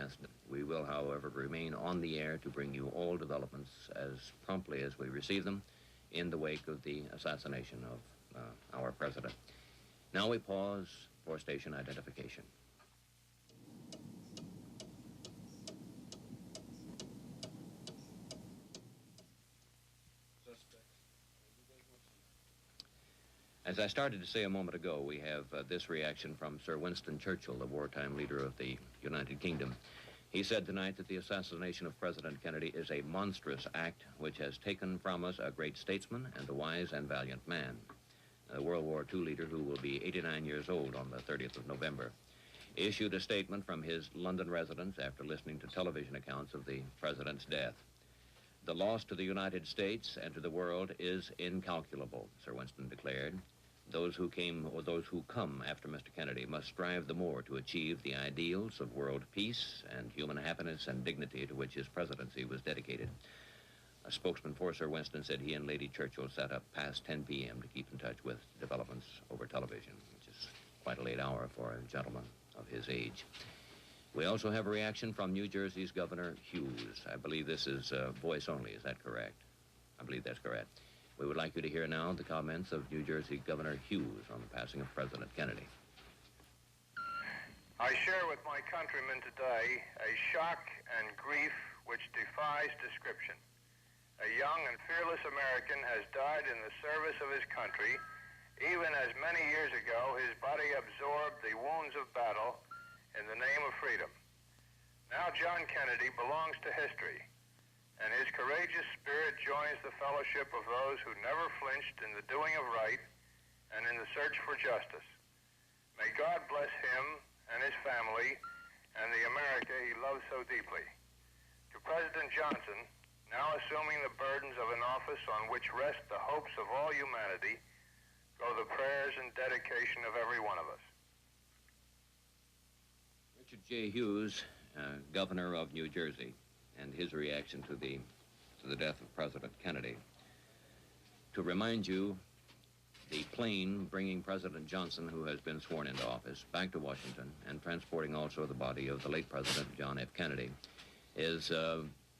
broadcast. We will, however, remain on the air to bring you all developments as promptly as we receive them in the wake of the assassination of our president. Now we pause for station identification. As I started to say a moment ago, we have this reaction from Sir Winston Churchill, the wartime leader of the United Kingdom. He said tonight that the assassination of President Kennedy is a monstrous act which has taken from us a great statesman and a wise and valiant man. The World War II leader, who will be 89 years old on the 30th of November, issued a statement from his London residence after listening to television accounts of the president's death. The loss to the United States and to the world is incalculable, Sir Winston declared. Those who come after Mr. Kennedy must strive the more to achieve the ideals of world peace and human happiness and dignity to which his presidency was dedicated. A spokesman for Sir Winston said he and Lady Churchill sat up past 10 p.m. to keep in touch with developments over television, which is quite a late hour for a gentleman of his age. We also have a reaction from New Jersey's Governor Hughes. I believe this is voice only. Is that correct? I believe that's correct. We would like you to hear now the comments of New Jersey Governor Hughes on the passing of President Kennedy. I share with my countrymen today a shock and grief which defies description. A young and fearless American has died in the service of his country, even as many years ago his body absorbed the wounds of battle in the name of freedom. Now John Kennedy belongs to history, and his courageous spirit joins the fellowship of those who never flinched in the doing of right and in the search for justice. May God bless him and his family and the America he loves so deeply. To President Johnson, now assuming the burdens of an office on which rest the hopes of all humanity, go the prayers and dedication of every one of us. Richard J. Hughes, governor of New Jersey, and his reaction to the death of President Kennedy. To remind you, the plane bringing President Johnson, who has been sworn into office, back to Washington and transporting also the body of the late President John F. Kennedy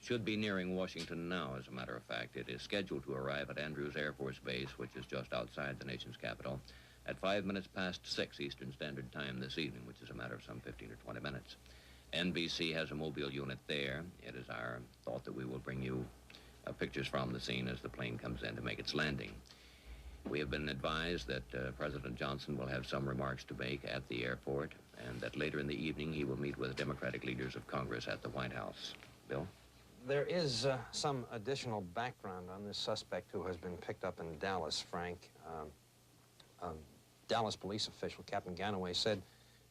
should be nearing Washington now, as a matter of fact. It is scheduled to arrive at Andrews Air Force Base, which is just outside the nation's capital, at 5 minutes past 6 Eastern Standard Time this evening, which is a matter of some 15 or 20 minutes. NBC has a mobile unit there. It is our thought that we will bring you pictures from the scene as the plane comes in to make its landing. We have been advised that President Johnson will have some remarks to make at the airport, and that later in the evening he will meet with Democratic leaders of Congress at the White House. Bill? There is some additional background on this suspect who has been picked up in Dallas, Frank. Dallas police official, Captain Ganaway, said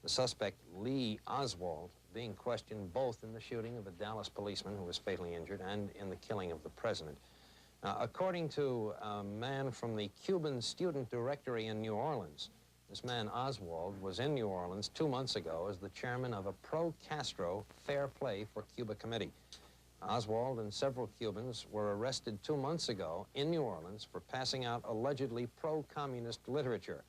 the suspect, Lee Oswald, being questioned both in the shooting of a Dallas policeman who was fatally injured and in the killing of the president. According to a man from the Cuban Student Directory in New Orleans, this man Oswald was in New Orleans 2 months ago as the chairman of a pro-Castro Fair Play for Cuba committee. Oswald and several Cubans were arrested 2 months ago in New Orleans for passing out allegedly pro-communist literature.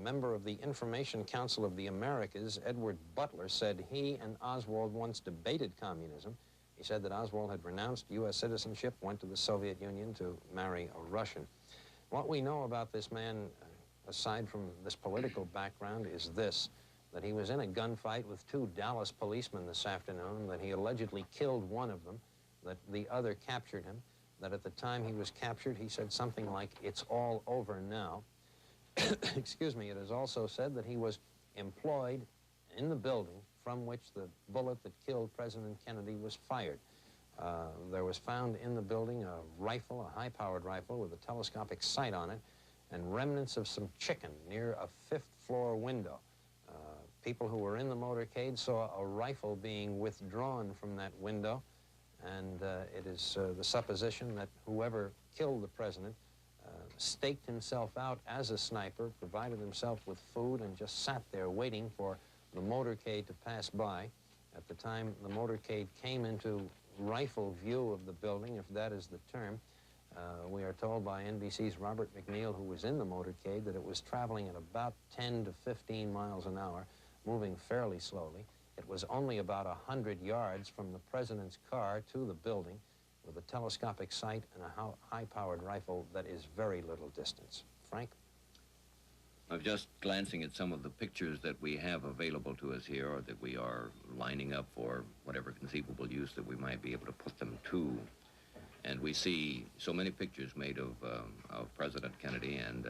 Member of the Information Council of the Americas, Edward Butler, said he and Oswald once debated communism. He said that Oswald had renounced U.S. citizenship, went to the Soviet Union to marry a Russian. What we know about this man, aside from this political background, is this: that he was in a gunfight with 2 Dallas policemen this afternoon, that he allegedly killed one of them, that the other captured him, that at the time he was captured, he said something like, "It's all over now." Excuse me. It is also said that he was employed in the building from which the bullet that killed President Kennedy was fired. There was found in the building a rifle, a high-powered rifle with a telescopic sight on it, and remnants of some chicken near a 5th-floor window. People who were in the motorcade saw a rifle being withdrawn from that window, and it is the supposition that whoever killed the president staked himself out as a sniper, provided himself with food, and just sat there waiting for the motorcade to pass by. At the time the motorcade came into rifle view of the building, if that is the term, we are told by NBC's Robert McNeil, who was in the motorcade, that it was traveling at about 10 to 15 miles an hour, moving fairly slowly. It It was only about 100 yards from the president's car to the building, with a telescopic sight and a high-powered rifle that is very little distance. Frank? I'm just glancing at some of the pictures that we have available to us here, or that we are lining up for whatever conceivable use that we might be able to put them to. And we see so many pictures made of President Kennedy and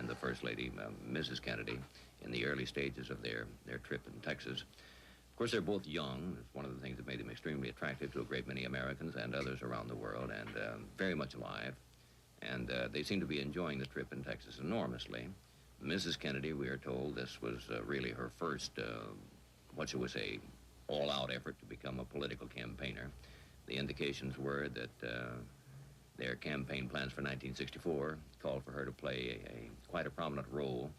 the First Lady, Mrs. Kennedy, in the early stages of their trip in Texas. Of course, they're both young. It's one of the things that made them extremely attractive to a great many Americans and others around the world, and very much alive. And they seem to be enjoying the trip in Texas enormously. Mrs. Kennedy, we are told, this was really her first, what shall we say, all-out effort to become a political campaigner. The indications were that their campaign plans for 1964 called for her to play quite a prominent role.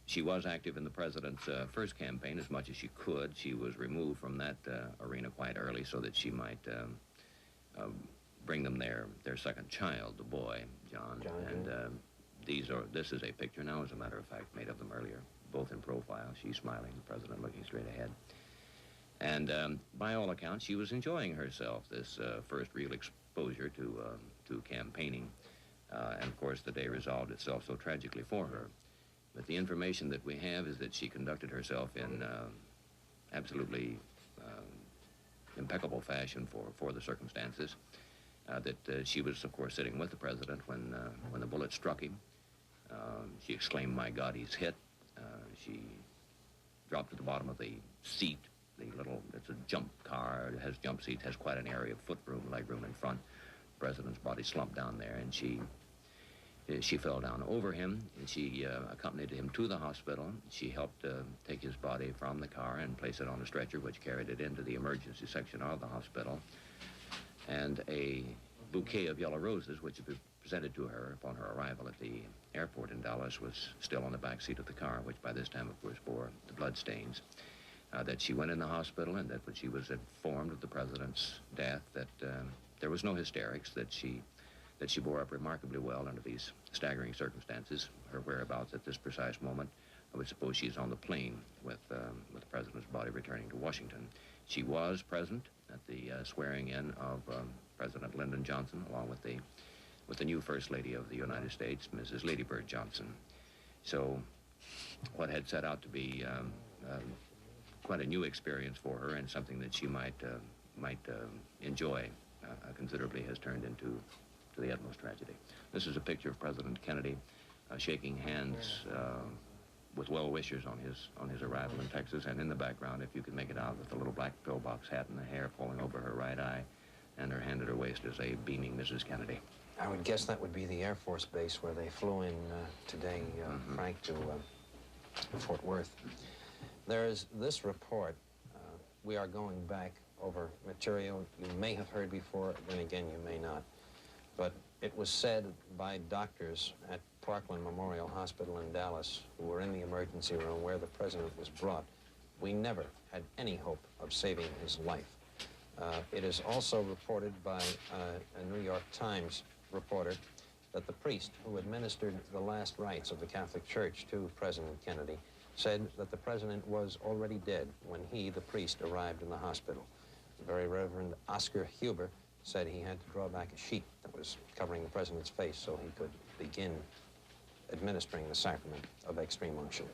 She was active in the president's first campaign as much as she could. She was removed from that arena quite early so that she might bring them their second child, the boy, John. And this is a picture now, as a matter of fact, made of them earlier, both in profile. She's smiling, the president looking straight ahead. And by all accounts, she was enjoying herself, this first real exposure to campaigning. And of course, the day resolved itself so tragically for her. But the information that we have is that she conducted herself in absolutely impeccable fashion for the circumstances. That she was, of course, sitting with the president when the bullet struck him. She exclaimed, "My God, he's hit." She dropped to the bottom of the seat. It's a jump car. It has jump seats, has quite an area of foot room, leg room in front. The president's body slumped down there, and she fell down over him, and she accompanied him to the hospital. She helped take his body from the car and place it on a stretcher, which carried it into the emergency section of the hospital. And a bouquet of yellow roses, which had been presented to her upon her arrival at the airport in Dallas, was still on the back seat of the car, which by this time, of course, bore the blood stains. That she went in the hospital, and that when she was informed of the president's death, that there was no hysterics, that she bore up remarkably well under these staggering circumstances. Her whereabouts at this precise moment, I would suppose she's on the plane with the president's body returning to Washington. She was present at the swearing in of President Lyndon Johnson, along with the new First Lady of the United States, Mrs. Lady Bird Johnson. So what had set out to be quite a new experience for her, and something that she might enjoy considerably, has turned into the utmost tragedy. This is a picture of President Kennedy shaking hands with well-wishers on his arrival in Texas, and in the background, if you can make it out, with the little black pillbox hat and the hair falling over her right eye, and her hand at her waist is a beaming Mrs. Kennedy. I would guess that would be the Air Force Base where they flew in today, Frank, to Fort Worth. There's this report. We are going back over material you may have heard before, then again you may not. But it was said by doctors at Parkland Memorial Hospital in Dallas, who were in the emergency room where the president was brought, we never had any hope of saving his life. It is also reported by a New York Times reporter that the priest who administered the last rites of the Catholic Church to President Kennedy said that the president was already dead when he, the priest, arrived in the hospital. The very Reverend Oscar Huber said he had to draw back a sheet that was covering the president's face so he could begin administering the sacrament of extreme unction.